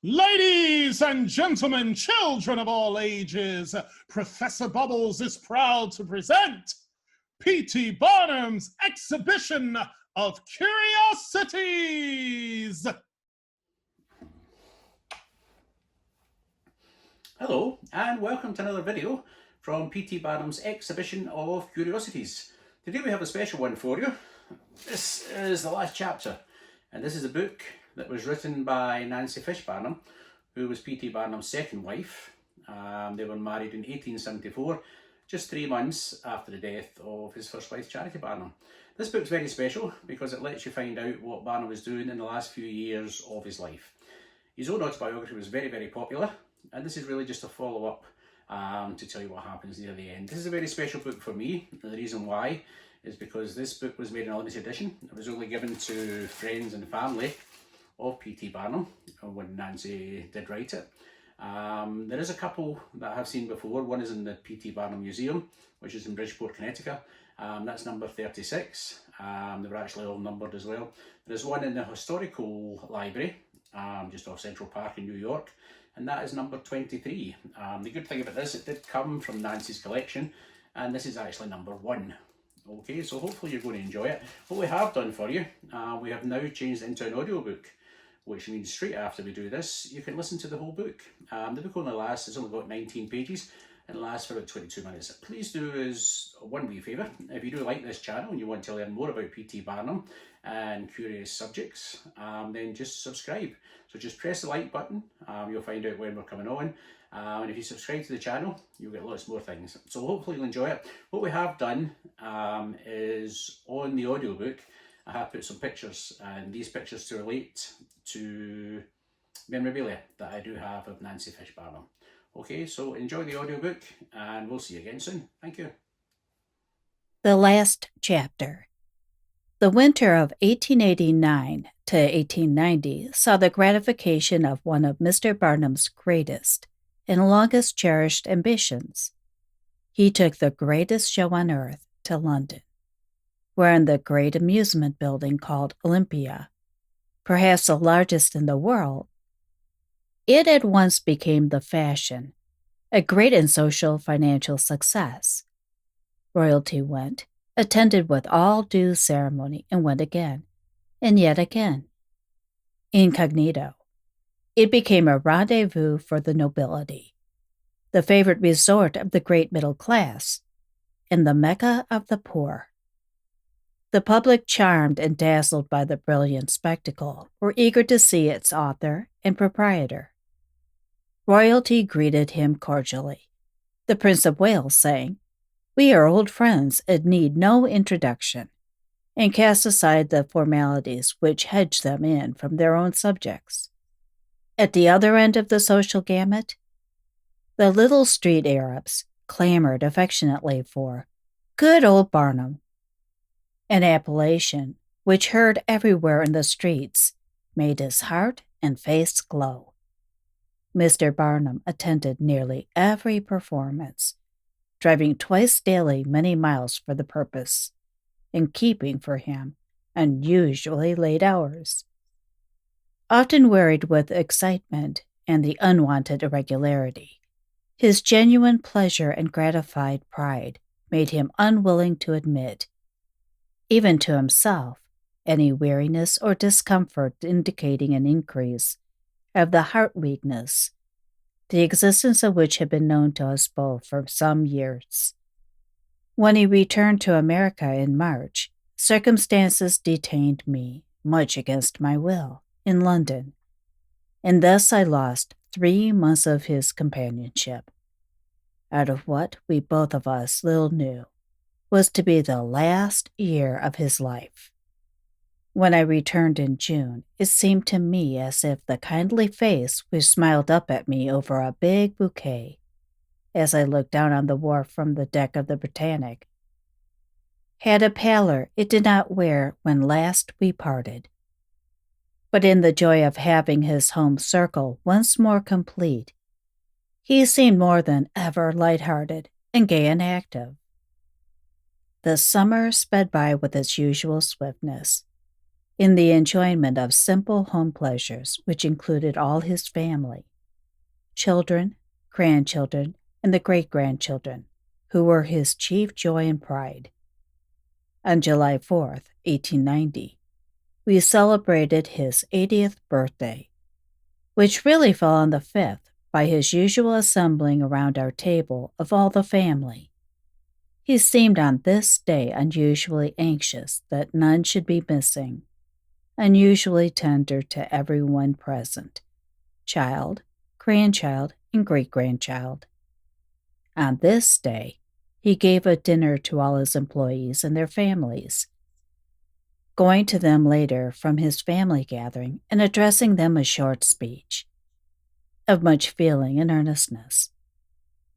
Ladies and gentlemen, children of all ages, Professor Bubbles is proud to present P.T. Barnum's exhibition of curiosities. Hello and welcome to another video from P.T. Barnum's exhibition of curiosities. Today we have a special one for you. This is the last chapter, and this is a book that was written by Nancy Fish Barnum, who was P.T. Barnum's second wife. They were married in 1874, just 3 months after the death of his first wife, Charity Barnum. This book's very special because it lets you find out what Barnum was doing in the last few years of his life. His own autobiography was very, very popular, and this is really just a follow-up to tell you what happens near the end. This is a very special book for me, and the reason why is because this book was made in a limited edition. It was only given to friends and family of P.T. Barnum when Nancy did write it. There is a couple that I have seen before. One is in the P.T. Barnum Museum, which is in Bridgeport, Connecticut. That's number 36. They were actually all numbered as well. There's one in the Historical Library, just off Central Park in New York, and that is number 23. The good thing about this, it did come from Nancy's collection, and this is actually number 1. Okay, so hopefully you're going to enjoy it. What we have done for you, we have now changed it into an audiobook, which means straight after we do this, you can listen to the whole book. The book only lasts, it's only got 19 pages, and it lasts for about 22 minutes. Please do us one wee favour. If you do like this channel and you want to learn more about P.T. Barnum and curious subjects, then just subscribe. So just press the like button, you'll find out when we're coming on. And if you subscribe to the channel, you'll get lots more things. So hopefully you'll enjoy it. What we have done is on the audiobook, I have put some pictures, and these pictures to relate to memorabilia that I do have of Nancy Fish Barnum. Okay, so enjoy the audiobook, and we'll see you again soon. Thank you. The last chapter. The winter of 1889 to 1890 saw the gratification of one of Mr. Barnum's greatest and longest cherished ambitions. He took the greatest show on earth to London, where in the great amusement building called Olympia, perhaps the largest in the world, it at once became the fashion, a great and social financial success. Royalty went, attended with all due ceremony, and went again, and yet again. Incognito, it became a rendezvous for the nobility, the favorite resort of the great middle class, and the Mecca of the poor. The public, charmed and dazzled by the brilliant spectacle, were eager to see its author and proprietor. Royalty greeted him cordially. The Prince of Wales saying, "We are old friends and need no introduction," and cast aside the formalities which hedged them in from their own subjects. At the other end of the social gamut, the little street Arabs clamored affectionately for "good old Barnum," an appellation which, heard everywhere in the streets, made his heart and face glow. Mr. Barnum attended nearly every performance, driving twice daily many miles for the purpose, and keeping for him unusually late hours. Often wearied with excitement and the unwanted irregularity, his genuine pleasure and gratified pride made him unwilling to admit, even to himself, any weariness or discomfort indicating an increase of the heart weakness, the existence of which had been known to us both for some years. When he returned to America in March, circumstances detained me, much against my will, in London, and thus I lost 3 months of his companionship, out of what we both of us little knew was to be the last year of his life. When I returned in June, it seemed to me as if the kindly face which smiled up at me over a big bouquet, as I looked down on the wharf from the deck of the Britannic, had a pallor it did not wear when last we parted. But in the joy of having his home circle once more complete, he seemed more than ever light-hearted and gay and active. The summer sped by with its usual swiftness. in the enjoyment of simple home pleasures, which included all his family, children, grandchildren, and the great-grandchildren, who were his chief joy and pride. On July 4th, 1890, we celebrated his 80th birthday, which really fell on the 5th by his usual assembling around our table of all the family. He seemed on this day unusually anxious that none should be missing, unusually tender to everyone present, child, grandchild, and great-grandchild. On this day, he gave a dinner to all his employees and their families, going to them later from his family gathering and addressing them a short speech of much feeling and earnestness.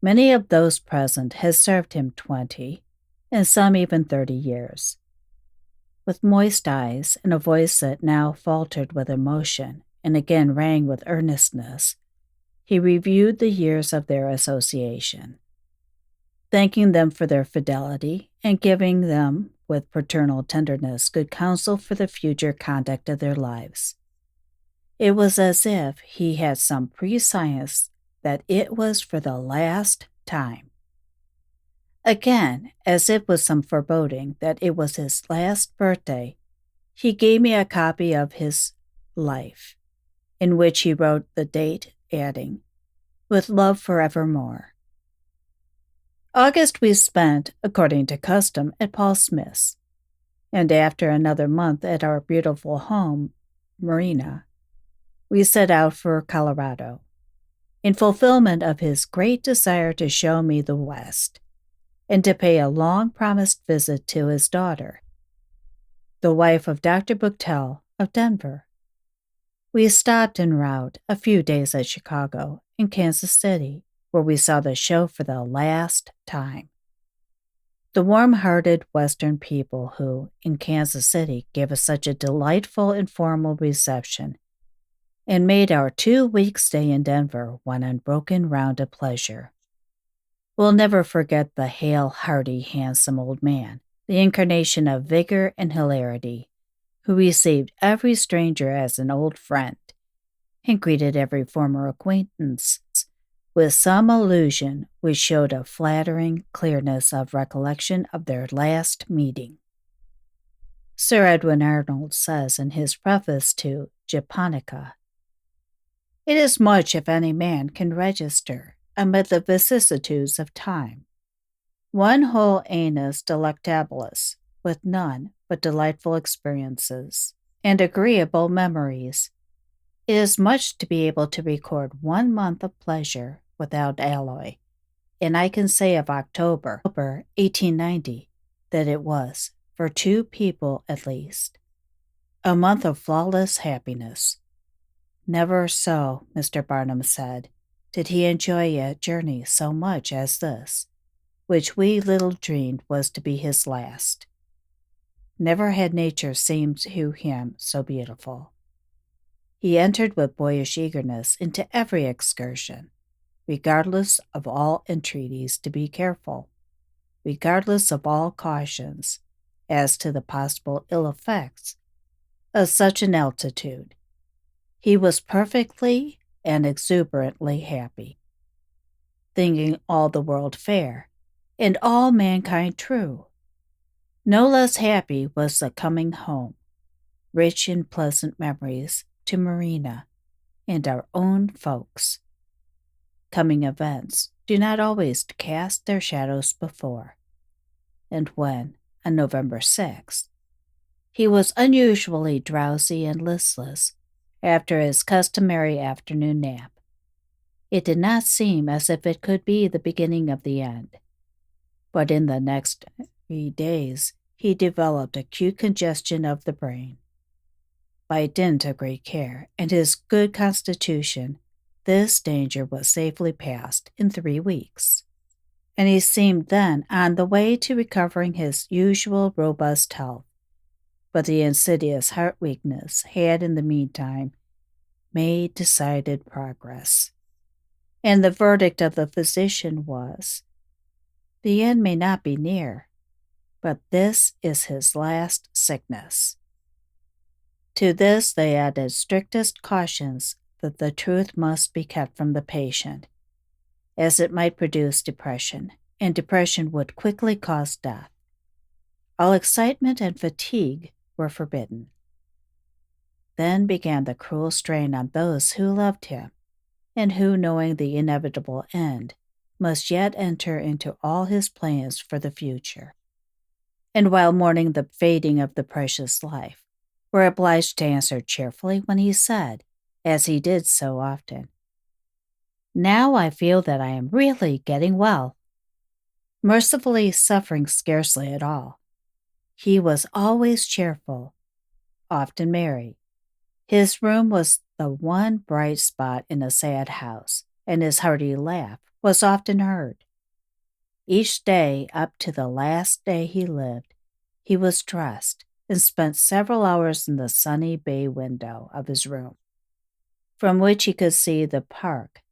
Many of those present had served him 20, and some even 30 years. With moist eyes and a voice that now faltered with emotion and again rang with earnestness, he reviewed the years of their association, thanking them for their fidelity and giving them, with paternal tenderness, good counsel for the future conduct of their lives. It was as if he had some prescience that it was for the last time. Again, as if with some foreboding that it was his last birthday, he gave me a copy of his life, in which he wrote the date, adding, "With love forevermore." August we spent, according to custom, at Paul Smith's, and after another month at our beautiful home, Marina, we set out for Colorado, in fulfillment of his great desire to show me the West, and to pay a long-promised visit to his daughter, the wife of Dr. Buchtel of Denver. We stopped en route a few days at Chicago and Kansas City, where we saw the show for the last time. The warm-hearted Western people who, in Kansas City, gave us such a delightful informal reception and made our 2-week stay in Denver one unbroken round of pleasure. We'll never forget the hale, hearty, handsome old man, the incarnation of vigor and hilarity, who received every stranger as an old friend and greeted every former acquaintance with some allusion which showed a flattering clearness of recollection of their last meeting. Sir Edwin Arnold says in his preface to Japonica, "It is much if any man can register, amid the vicissitudes of time, one whole annus delectabilis, with none but delightful experiences and agreeable memories. It is much to be able to record 1 month of pleasure without alloy, and I can say of October 1890 that it was, for 2 people at least, a month of flawless happiness. Never so," Mr. Barnum said, "did he enjoy a journey so much as this, which we little dreamed was to be his last. Never had nature seemed to him so beautiful. He entered with boyish eagerness into every excursion, regardless of all entreaties to be careful, regardless of all cautions as to the possible ill effects of such an altitude. He was perfectly and exuberantly happy, thinking all the world fair, and all mankind true. No less happy was the coming home, rich in pleasant memories to Marina and our own folks. Coming events do not always cast their shadows before, and when, on November 6th, he was unusually drowsy and listless after his customary afternoon nap, it did not seem as if it could be the beginning of the end. But in the next 3 days, he developed acute congestion of the brain. By dint of great care and his good constitution, this danger was safely passed in 3 weeks, and he seemed then on the way to recovering his usual robust health. But the insidious heart weakness had in the meantime made decided progress, and the verdict of the physician was, "The end may not be near, but this is his last sickness." To this they added strictest cautions that the truth must be kept from the patient, as it might produce depression, and depression would quickly cause death. All excitement and fatigue were forbidden. Then began the cruel strain on those who loved him, and who, knowing the inevitable end, must yet enter into all his plans for the future. And while mourning the fading of the precious life, were obliged to answer cheerfully when he said, as he did so often, "Now I feel that I am really getting well," mercifully suffering scarcely at all. He was always cheerful, often merry. His room was the one bright spot in a sad house, and his hearty laugh was often heard. Each day, up to the last day he lived, he was dressed and spent several hours in the sunny bay window of his room, from which he could see the park,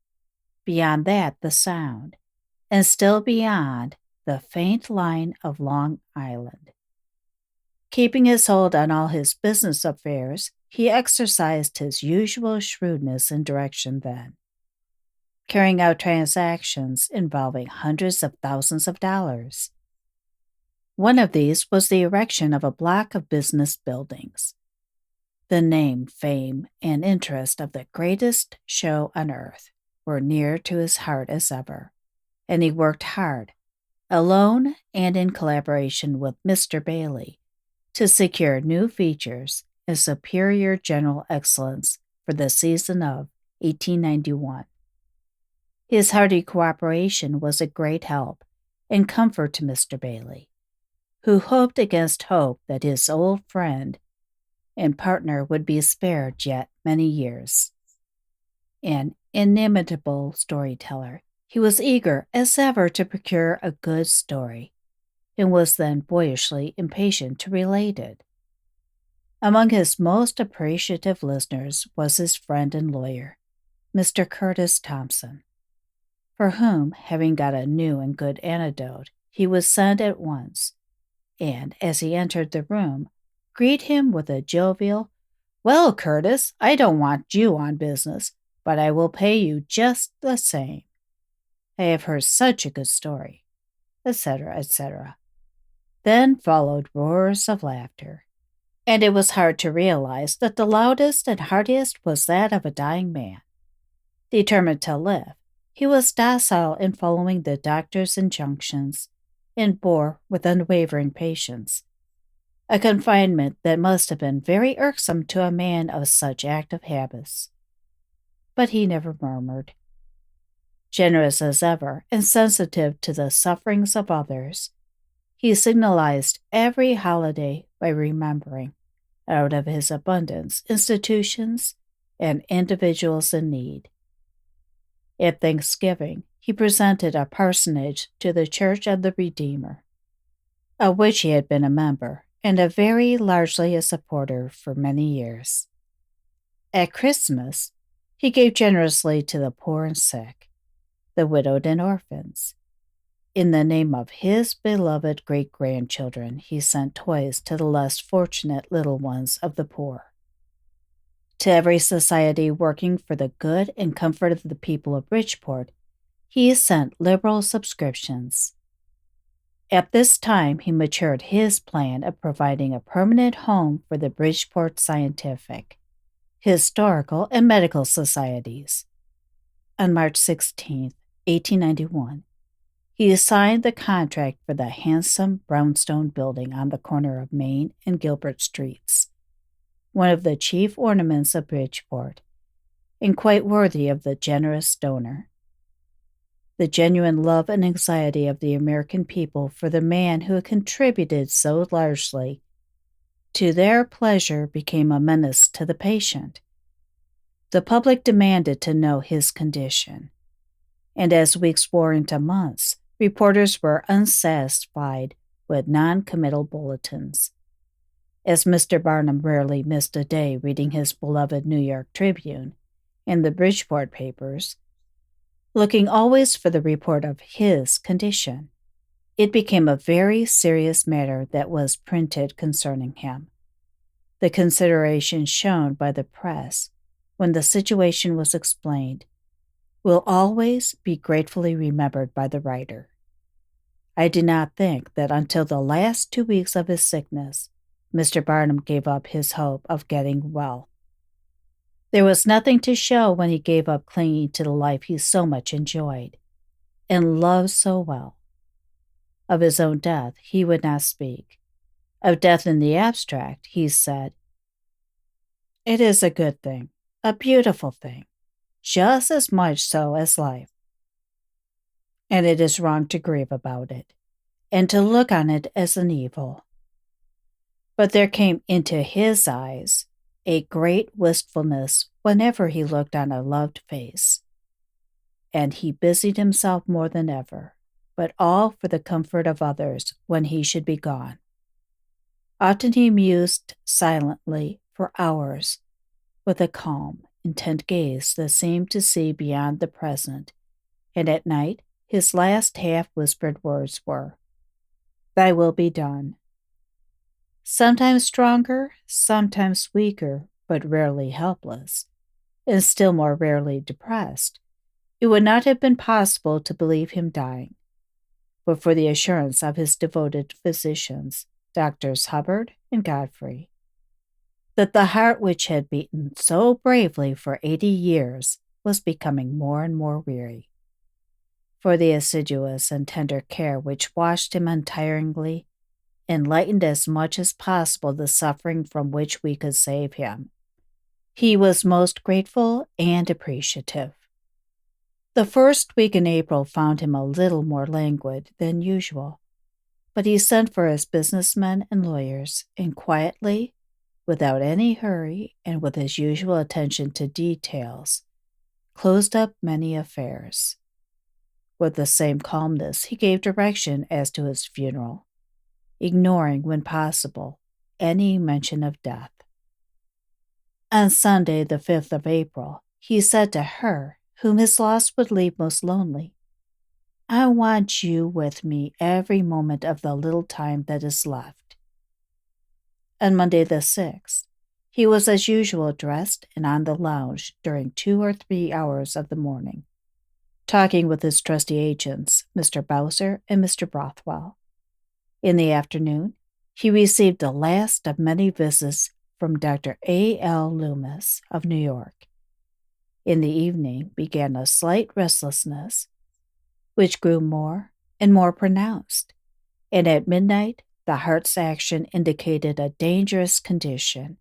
beyond that the Sound, and still beyond the faint line of Long Island. Keeping his hold on all his business affairs, he exercised his usual shrewdness and direction then, carrying out transactions involving hundreds of thousands of dollars. One of these was the erection of a block of business buildings. The name, fame, and interest of the greatest show on earth were near to his heart as ever, and he worked hard, alone and in collaboration with Mr. Bailey, to secure new features and superior general excellence for the season of 1891. His hearty cooperation was a great help and comfort to Mr. Bailey, who hoped against hope that his old friend and partner would be spared yet many years. An inimitable storyteller, he was eager as ever to procure a good story, and was then boyishly impatient to relate it. Among his most appreciative listeners was his friend and lawyer, Mr. Curtis Thompson, for whom, having got a new and good anecdote, he would send at once, and, as he entered the room, greet him with a jovial, "Well, Curtis, I don't want you on business, but I will pay you just the same. I have heard such a good story," etc., etc. Then followed roars of laughter, and it was hard to realize that the loudest and heartiest was that of a dying man. Determined to live, he was docile in following the doctor's injunctions, and bore with unwavering patience a confinement that must have been very irksome to a man of such active habits. But he never murmured. Generous as ever and sensitive to the sufferings of others, he signalized every holiday by remembering, out of his abundance, institutions and individuals in need. At Thanksgiving, he presented a parsonage to the Church of the Redeemer, of which he had been a member, and very largely a supporter for many years. At Christmas, he gave generously to the poor and sick, the widowed and orphans. In the name of his beloved great-grandchildren, he sent toys to the less fortunate little ones of the poor. To every society working for the good and comfort of the people of Bridgeport, he sent liberal subscriptions. At this time, he matured his plan of providing a permanent home for the Bridgeport Scientific, Historical, and Medical Societies. On March 16, 1891, he signed the contract for the handsome brownstone building on the corner of Main and Gilbert Streets, one of the chief ornaments of Bridgeport, and quite worthy of the generous donor. The genuine love and anxiety of the American people for the man who had contributed so largely to their pleasure became a menace to the patient. The public demanded to know his condition, and as weeks wore into months, reporters were unsatisfied with non-committal bulletins. As Mr. Barnum rarely missed a day reading his beloved New York Tribune and the Bridgeport papers, looking always for the report of his condition, it became a very serious matter that was printed concerning him. The consideration shown by the press when the situation was explained will always be gratefully remembered by the writer. I do not think that until the last 2 weeks of his sickness, Mr. Barnum gave up his hope of getting well. There was nothing to show when he gave up clinging to the life he so much enjoyed and loved so well. Of his own death, he would not speak. Of death in the abstract, he said, "It is a good thing, a beautiful thing, just as much so as life. And it is wrong to grieve about it, and to look on it as an evil." But there came into his eyes a great wistfulness whenever he looked on a loved face, and he busied himself more than ever, but all for the comfort of others when he should be gone. Often he mused silently for hours, with a calm, intent gaze that seemed to see beyond the present, and at night his last half-whispered words were, "Thy will be done." Sometimes stronger, sometimes weaker, but rarely helpless, and still more rarely depressed, it would not have been possible to believe him dying, but for the assurance of his devoted physicians, Doctors Hubbard and Godfrey, that the heart which had beaten so bravely for 80 years was becoming more and more weary. For the assiduous and tender care which watched him untiringly and lightened as much as possible the suffering from which we could save him, he was most grateful and appreciative. The first week in April found him a little more languid than usual, but he sent for his businessmen and lawyers, and quietly, without any hurry and with his usual attention to details, closed up many affairs. With the same calmness, he gave direction as to his funeral, ignoring, when possible, any mention of death. On Sunday, the 5th of April, he said to her, whom his loss would leave most lonely, "I want you with me every moment of the little time that is left." On Monday the 6th, he was as usual dressed and on the lounge during 2 or 3 hours of the morning, talking with his trusty agents, Mr. Bowser and Mr. Brothwell. In the afternoon, he received the last of many visits from Dr. A. L. Loomis of New York. In the evening began a slight restlessness, which grew more and more pronounced, and at midnight the heart's action indicated a dangerous condition,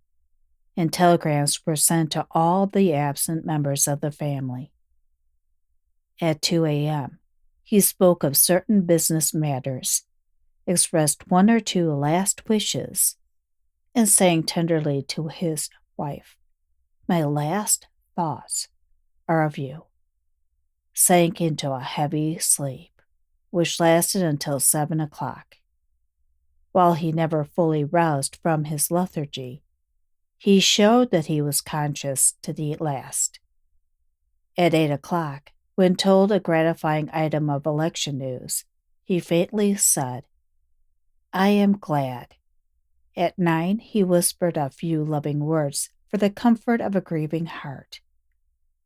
and telegrams were sent to all the absent members of the family. At 2 a.m., he spoke of certain business matters, expressed 1 or 2 last wishes, and saying tenderly to his wife, "My last thoughts are of you," sank into a heavy sleep, which lasted until 7 o'clock. While he never fully roused from his lethargy, he showed that he was conscious to the last. At 8 o'clock, when told a gratifying item of election news, he faintly said, "I am glad." At 9, he whispered a few loving words for the comfort of a grieving heart.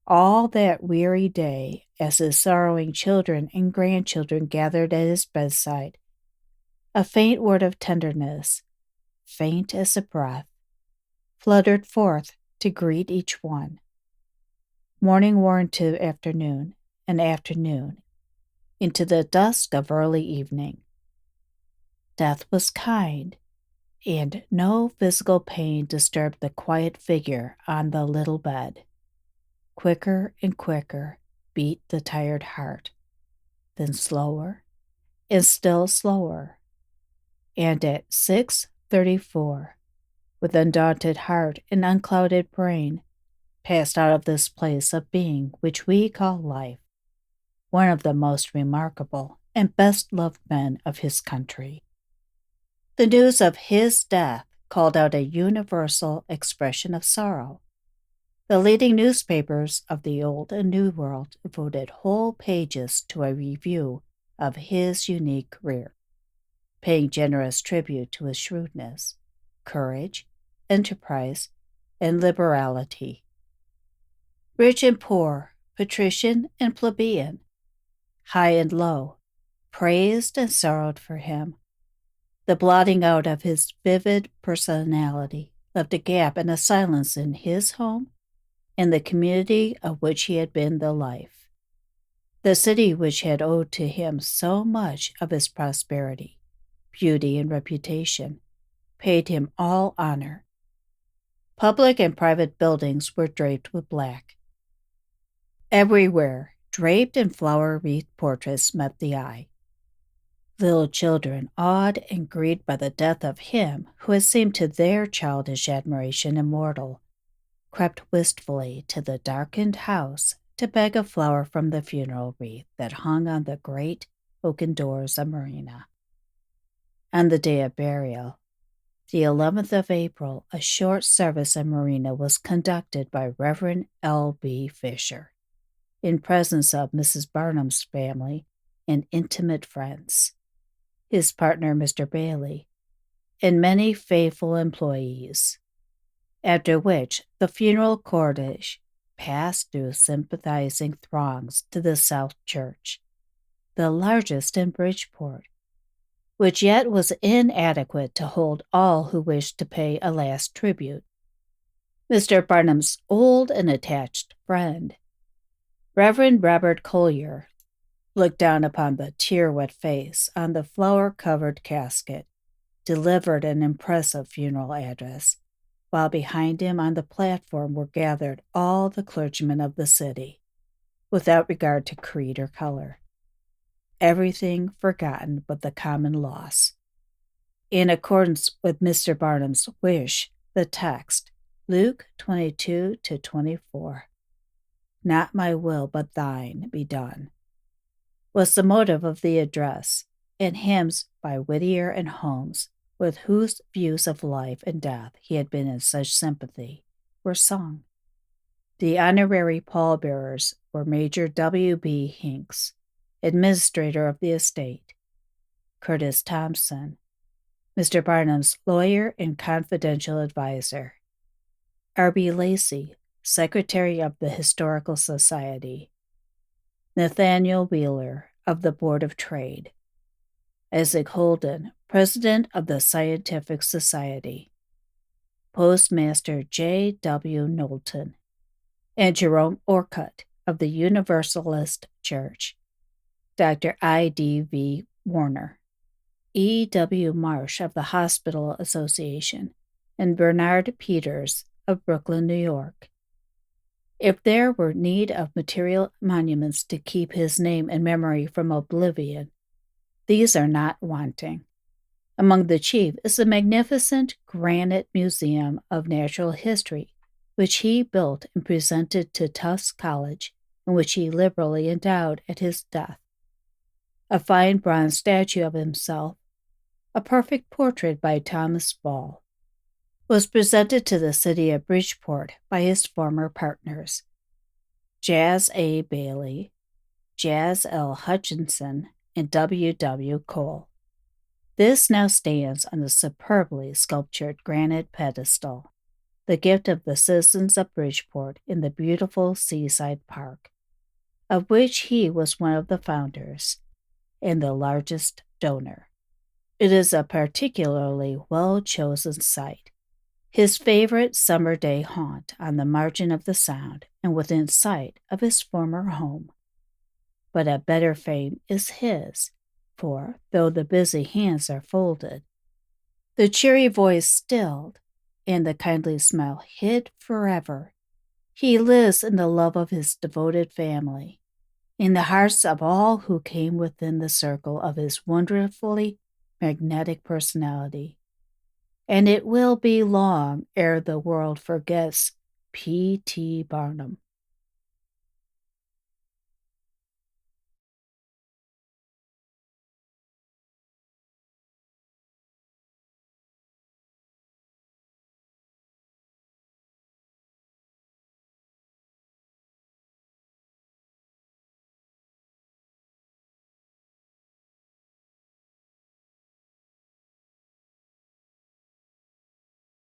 All that weary day, as his sorrowing children and grandchildren gathered at his bedside, a faint word of tenderness, faint as a breath, fluttered forth to greet each one. Morning wore into afternoon, and afternoon into the dusk of early evening. Death was kind, and no physical pain disturbed the quiet figure on the little bed. Quicker and quicker beat the tired heart, then slower and still slower, and at 6:34, with undaunted heart and unclouded brain, passed out of this place of being which we call life, one of the most remarkable and best-loved men of his country. The news of his death called out a universal expression of sorrow. The leading newspapers of the Old and New World devoted whole pages to a review of his unique career, paying generous tribute to his shrewdness, courage, enterprise, and liberality. Rich and poor, patrician and plebeian, high and low, praised and sorrowed for him. The blotting out of his vivid personality left a gap and a silence in his home and the community of which he had been the life. The city which had owed to him so much of his prosperity, beauty, and reputation, paid him all honor. Public and private buildings were draped with black. Everywhere, draped and flower-wreathed portraits met the eye. Little children, awed and grieved by the death of him who had seemed to their childish admiration immortal, crept wistfully to the darkened house to beg a flower from the funeral wreath that hung on the great oaken doors of Marina. On the day of burial, the 11th of April, a short service in Marina was conducted by Reverend L.B. Fisher, in presence of Mrs. Barnum's family and intimate friends, his partner Mr. Bailey, and many faithful employees, after which the funeral cortege passed through sympathizing throngs to the South Church, the largest in Bridgeport, which yet was inadequate to hold all who wished to pay a last tribute. Mr. Barnum's old and attached friend, Reverend Robert Collier, looked down upon the tear-wet face on the flower-covered casket, delivered an impressive funeral address, while behind him on the platform were gathered all the clergymen of the city, without regard to creed or color. Everything forgotten but the common loss. In accordance with Mr. Barnum's wish, the text, Luke 22-24, "Not my will but thine be done," was the motive of the address, and hymns by Whittier and Holmes, with whose views of life and death he had been in such sympathy, were sung. The honorary pallbearers were Major W.B. Hinks, administrator of the estate; Curtis Thompson, Mr. Barnum's lawyer and confidential adviser; R.B. Lacey, secretary of the Historical Society; Nathaniel Wheeler, of the Board of Trade; Isaac Holden, president of the Scientific Society; Postmaster J. W. Knowlton; and Jerome Orcutt, of the Universalist Church; Dr. I.D.V. Warner; E.W. Marsh of the Hospital Association; and Bernard Peters of Brooklyn, New York. If there were need of material monuments to keep his name and memory from oblivion, these are not wanting. Among the chief is the magnificent granite museum of natural history, which he built and presented to Tufts College, and which he liberally endowed at his death. A fine bronze statue of himself, a perfect portrait by Thomas Ball, was presented to the city of Bridgeport by his former partners, Jas A. Bailey, Jas L. Hutchinson, and W. W. Cole. This now stands on a superbly sculptured granite pedestal, the gift of the citizens of Bridgeport in the beautiful seaside park, of which he was one of the founders and the largest donor. It is a particularly well-chosen site, his favorite summer day haunt on the margin of the Sound and within sight of his former home. But a better fame is his, for, though the busy hands are folded, the cheery voice stilled, and the kindly smile hid forever, he lives in the love of his devoted family, in the hearts of all who came within the circle of his wonderfully magnetic personality. And it will be long ere the world forgets P.T. Barnum.